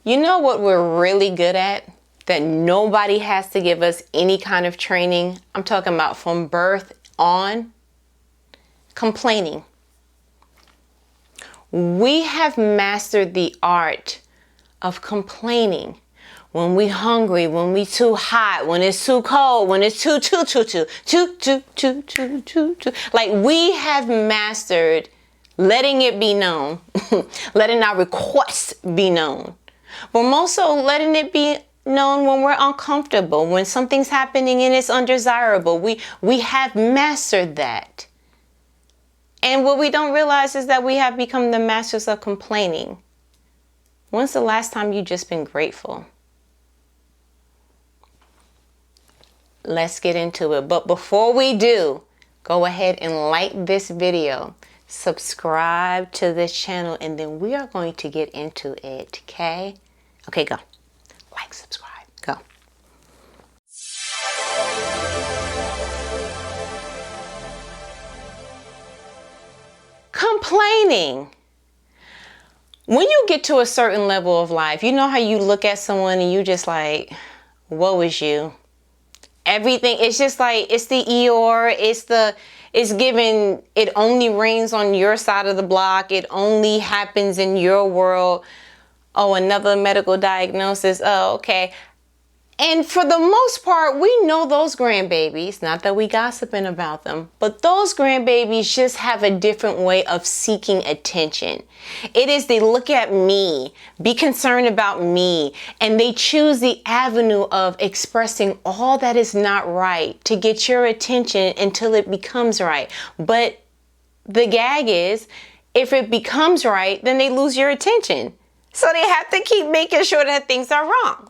You know what we're really good at? That nobody has to give us any kind of training. I'm talking about from birth on. Complaining. We have mastered the art of complaining. When we hungry, when we too hot, when it's too cold, when it's too. Like we have mastered letting it be known, letting our requests be known. But most so letting it be known when we're uncomfortable, when something's happening and it's undesirable. We have mastered that. And what we don't realize is that we have become the masters of complaining. When's the last time you just been grateful? Let's get into it. But before we do, go ahead and like this video, subscribe to this channel, and then we are going to get into it, okay? Okay, go. Like, subscribe, go. Complaining. When you get to a certain level of life, you know how you look at someone and you just like, woe is you. Everything, it's just like, it's the Eeyore, it's given, it only rains on your side of the block. It only happens in your world. Oh, another medical diagnosis. Oh, okay. And for the most part, we know those grandbabies, not that we gossiping about them, but those grandbabies just have a different way of seeking attention. It is they look at me, be concerned about me, and they choose the avenue of expressing all that is not right to get your attention until it becomes right. But the gag is, if it becomes right, then they lose your attention. So they have to keep making sure that things are wrong,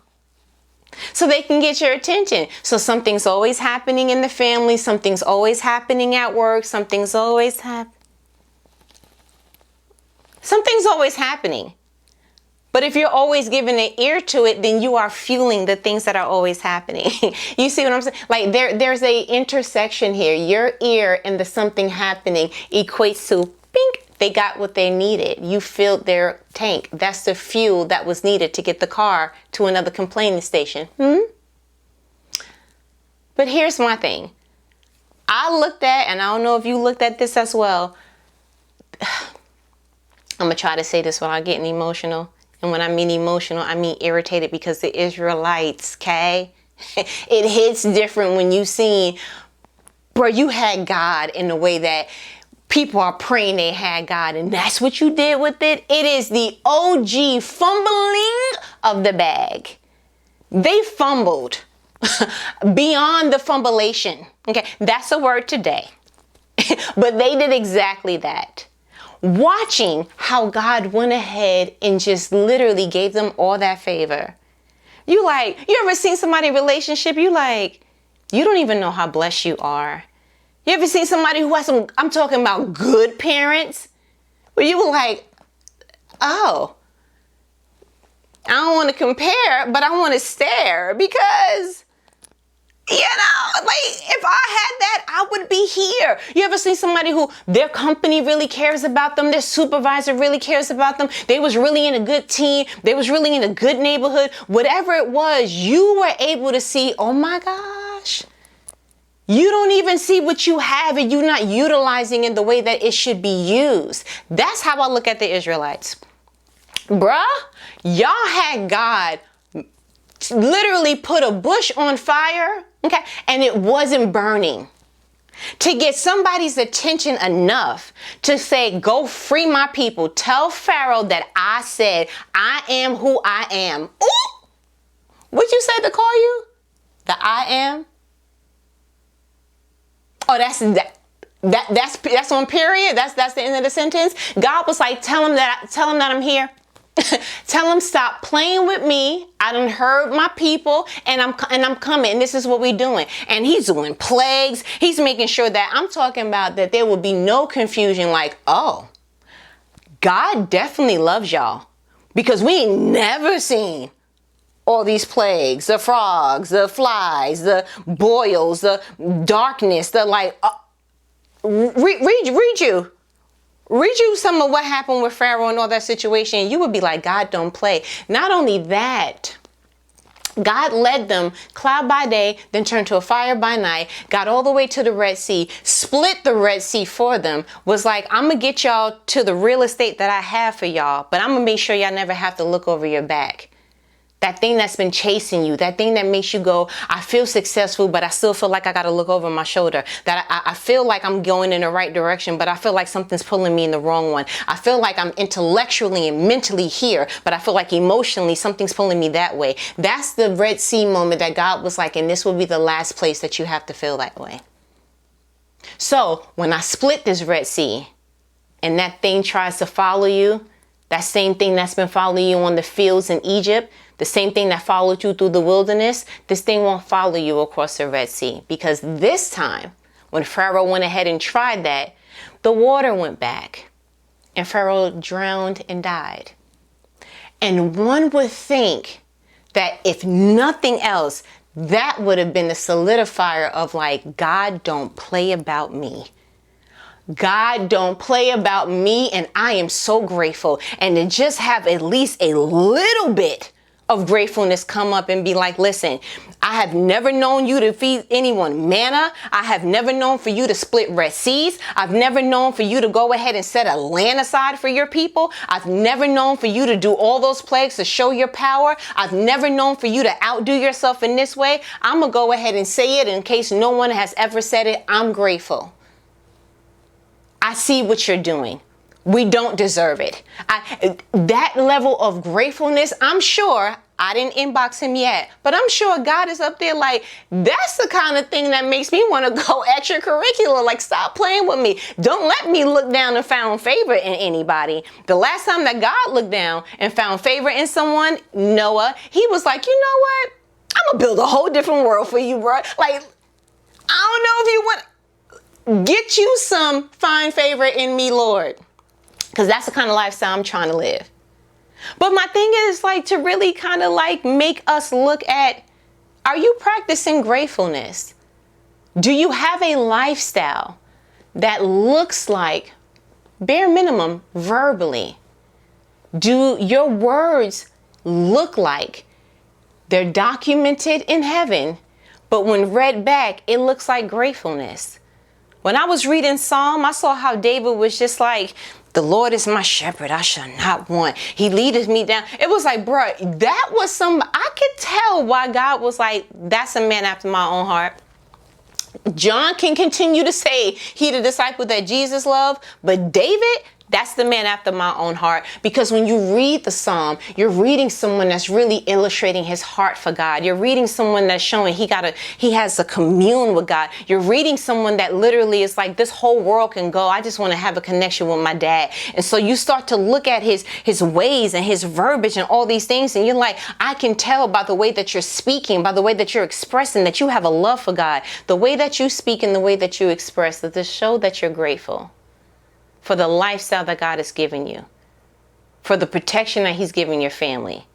so they can get your attention. So something's always happening in the family. Something's always happening at work. Something's always happening. But if you're always giving an ear to it, then you are fueling the things that are always happening. You see what I'm saying? Like there's a intersection here. Your ear and the something happening equates to bink. They got what they needed. You filled their tank. That's the fuel that was needed to get the car to another complaining station. But here's my thing. I looked at, and I don't know if you looked at this as well. I'm going to try to say this without getting emotional. And when I mean emotional, I mean irritated, because the Israelites, okay? It hits different when you see, bro, you had God in the way that people are praying they had God, and that's what you did with it. It is the OG fumbling of the bag. They fumbled beyond the fumbleation. Okay, that's a word today. But they did exactly that. Watching how God went ahead and just literally gave them all that favor. You ever seen somebody in a relationship, you don't even know how blessed you are. You ever seen somebody who has I'm talking about good parents, where you were like, oh, I don't want to compare, but I want to stare, because, you know, like if I had that, I would be here. You ever seen somebody who their company really cares about them, their supervisor really cares about them, they was really in a good team, they was really in a good neighborhood, whatever it was, you were able to see, oh my gosh. You don't even see what you have, and you're not utilizing it the way that it should be used. That's how I look at the Israelites. Bruh, y'all had God literally put a bush on fire, okay, and it wasn't burning. To get somebody's attention enough to say, go free my people. Tell Pharaoh that I said, I am who I am. Ooh! What'd you say to call you? The I am? Oh, that's on period. That's the end of the sentence. God was like, tell him that I'm here. Tell him stop playing with me. I done heard my people, and I'm coming. This is what we doing. And he's doing plagues. He's making sure that I'm talking about that there will be no confusion. Like, oh, God definitely loves y'all, because we ain't never seen all these plagues, the frogs, the flies, the boils, the darkness, the read you. Read you some of what happened with Pharaoh and all that situation. You would be like, God don't play. Not only that, God led them cloud by day, then turned to a fire by night, got all the way to the Red Sea, split the Red Sea for them, was like, I'm going to get y'all to the real estate that I have for y'all, but I'm going to make sure y'all never have to look over your back. That thing that's been chasing you, that thing that makes you go, I feel successful, but I still feel like I got to look over my shoulder. That I feel like I'm going in the right direction, but I feel like something's pulling me in the wrong one. I feel like I'm intellectually and mentally here, but I feel like emotionally something's pulling me that way. That's the Red Sea moment that God was like, and this will be the last place that you have to feel that way. So when I split this Red Sea and that thing tries to follow you, that same thing that's been following you on the fields in Egypt, the same thing that followed you through the wilderness, this thing won't follow you across the Red Sea. Because this time, when Pharaoh went ahead and tried that, the water went back and Pharaoh drowned and died. And one would think that if nothing else, that would have been the solidifier of like, God don't play about me. God don't play about me, and I am so grateful. And to just have at least a little bit of gratefulness come up and be like, listen, I have never known you to feed anyone manna. I have never known for you to split Red Seas. I've never known for you to go ahead and set a land aside for your people. I've never known for you to do all those plagues to show your power. I've never known for you to outdo yourself in this way. I'm going to go ahead and say it in case no one has ever said it. I'm grateful. I see what you're doing. We don't deserve it. That level of gratefulness, I'm sure, I didn't inbox him yet, but I'm sure God is up there like, that's the kind of thing that makes me want to go extracurricular. Like, stop playing with me. Don't let me look down and found favor in anybody. The last time that God looked down and found favor in someone, Noah, he was like, you know what? I'm going to build a whole different world for you, bro. Like, I don't know if you want... Get you some fine favor in me, Lord. Because that's the kind of lifestyle I'm trying to live. But my thing is like to really kind of like make us look at, are you practicing gratefulness? Do you have a lifestyle that looks like, bare minimum, verbally? Do your words look like they're documented in heaven, but when read back, it looks like gratefulness? When I was reading Psalm, I saw how David was just like, the Lord is my shepherd, I shall not want. He leadeth me down. It was like, bro, that was I could tell why God was like, that's a man after my own heart. John can continue to say he the disciple that Jesus loved, but David, that's the man after my own heart. Because when you read the Psalm, you're reading someone that's really illustrating his heart for God. You're reading someone that's showing he has a commune with God. You're reading someone that literally is like, this whole world can go. I just want to have a connection with my dad. And so you start to look at his ways and his verbiage and all these things. And you're like, I can tell by the way that you're speaking, by the way that you're expressing, that you have a love for God. The way that you speak and the way that you express, that to show that you're grateful for the lifestyle that God has given you, for the protection that he's giving your family.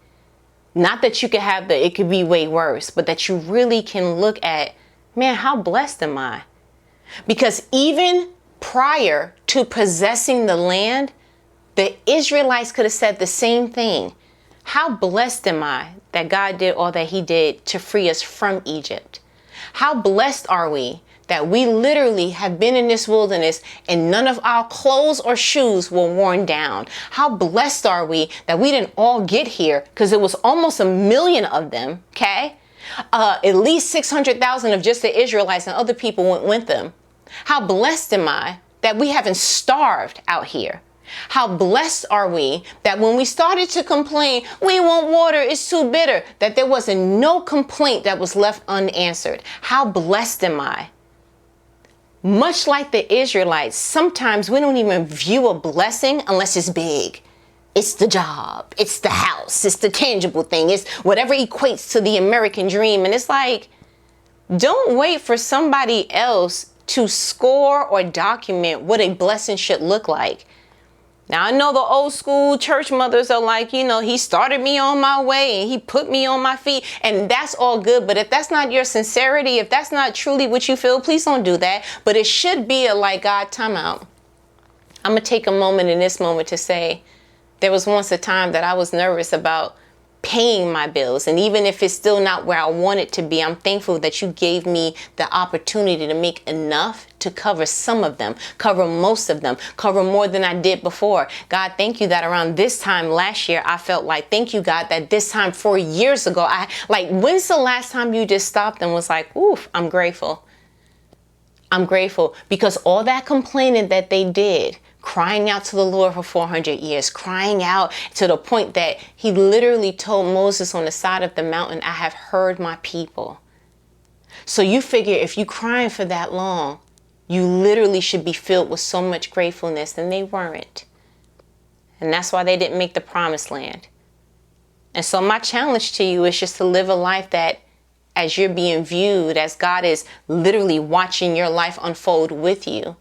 Not that you could have it could be way worse, but that you really can look at, man, how blessed am I? Because even prior to possessing the land, the Israelites could have said the same thing. How blessed am I that God did all that he did to free us from Egypt? How blessed are we that we literally have been in this wilderness and none of our clothes or shoes were worn down? How blessed are we that we didn't all get here, because it was almost 1 million of them, okay? At least 600,000 of just the Israelites, and other people went with them. How blessed am I that we haven't starved out here? How blessed are we that when we started to complain, we want water, it's too bitter, that there wasn't no complaint that was left unanswered? How blessed am I? Much like the Israelites, sometimes we don't even view a blessing unless it's big. It's the job, it's the house, it's the tangible thing, it's whatever equates to the American dream. And it's like, don't wait for somebody else to score or document what a blessing should look like. Now, I know the old school church mothers are like, he started me on my way and he put me on my feet, and that's all good. But if that's not your sincerity, if that's not truly what you feel, please don't do that. But it should be a like, God, time out. I'm going to take a moment in this moment to say there was once a time that I was nervous about paying my bills. And even if it's still not where I want it to be, I'm thankful that you gave me the opportunity to make enough to cover some of them, cover most of them, cover more than I did before. God, thank you that around this time last year, I felt like, thank you, God, that this time 4 years ago, when's the last time you just stopped and was like, oof, I'm grateful. I'm grateful because all that complaining that they did, crying out to the Lord for 400 years, crying out to the point that he literally told Moses on the side of the mountain, I have heard my people. So you figure if you crying for that long, you literally should be filled with so much gratefulness, and they weren't. And that's why they didn't make the promised land. And so my challenge to you is just to live a life that as you're being viewed, as God is literally watching your life unfold with you,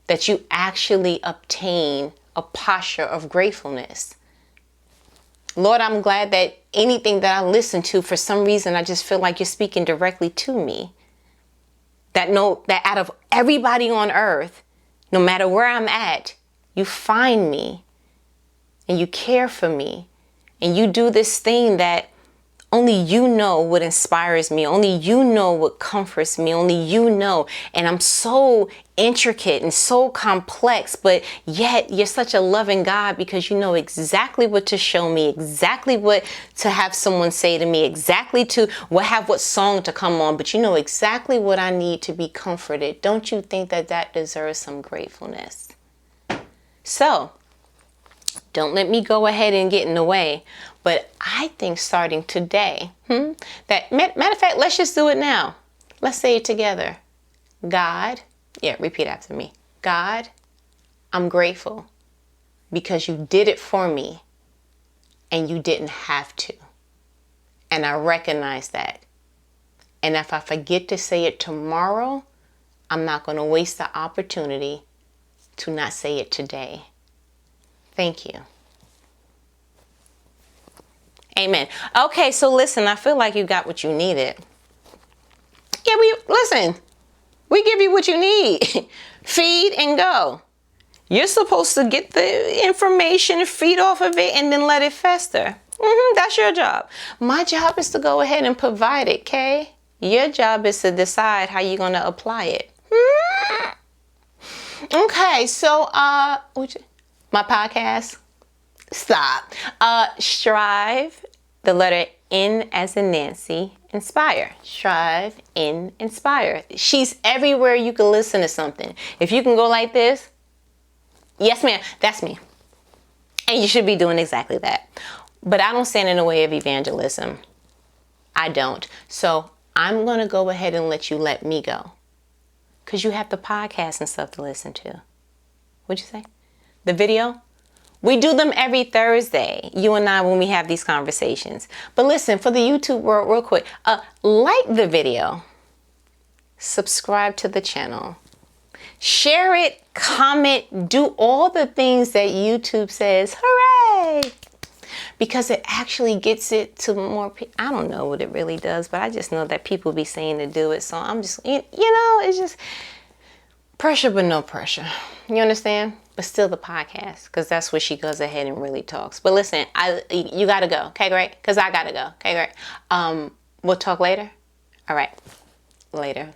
that you actually obtain a posture of gratefulness. Lord, I'm glad that anything that I listen to, for some reason, I just feel like you're speaking directly to me. That out of everybody on earth, no matter where I'm at, you find me and you care for me and you do this thing that only you know what inspires me. Only you know what comforts me. Only you know. And I'm so intricate and so complex, but yet you're such a loving God because you know exactly what to show me, exactly what to have someone say to me, exactly to what song to come on, but you know exactly what I need to be comforted. Don't you think that deserves some gratefulness? So, don't let me go ahead and get in the way. But I think starting today, that matter of fact, let's just do it now. Let's say it together. God, repeat after me. God, I'm grateful because you did it for me and you didn't have to. And I recognize that. And if I forget to say it tomorrow, I'm not going to waste the opportunity to not say it today. Thank you. Amen. Okay, so listen, I feel like you got what you needed. Yeah, we give you what you need. Feed and go. You're supposed to get the information, feed off of it, and then let it fester. That's your job. My job is to go ahead and provide it, okay? Your job is to decide how you're going to apply it. Okay, so, my podcast. Stop. Strive, the letter N as in Nancy, inspire. Strive, N, inspire. She's everywhere you can listen to something. If you can go like this, yes ma'am, that's me. And you should be doing exactly that. But I don't stand in the way of evangelism. I don't. So I'm going to go ahead and let me go. Because you have the podcast and stuff to listen to. What'd you say? The video? We do them every Thursday, you and I, when we have these conversations. But listen, for the YouTube world, real quick, like the video, subscribe to the channel, share it, comment, do all the things that YouTube says, hooray! Because it actually gets it to more people. I don't know what it really does, but I just know that people be saying to do it. So I'm just, it's just pressure, but no pressure. You understand? But still the podcast, because that's where she goes ahead and really talks. But listen, you got to go. Okay, great? Because I got to go. Okay, great. We'll talk later. All right. Later.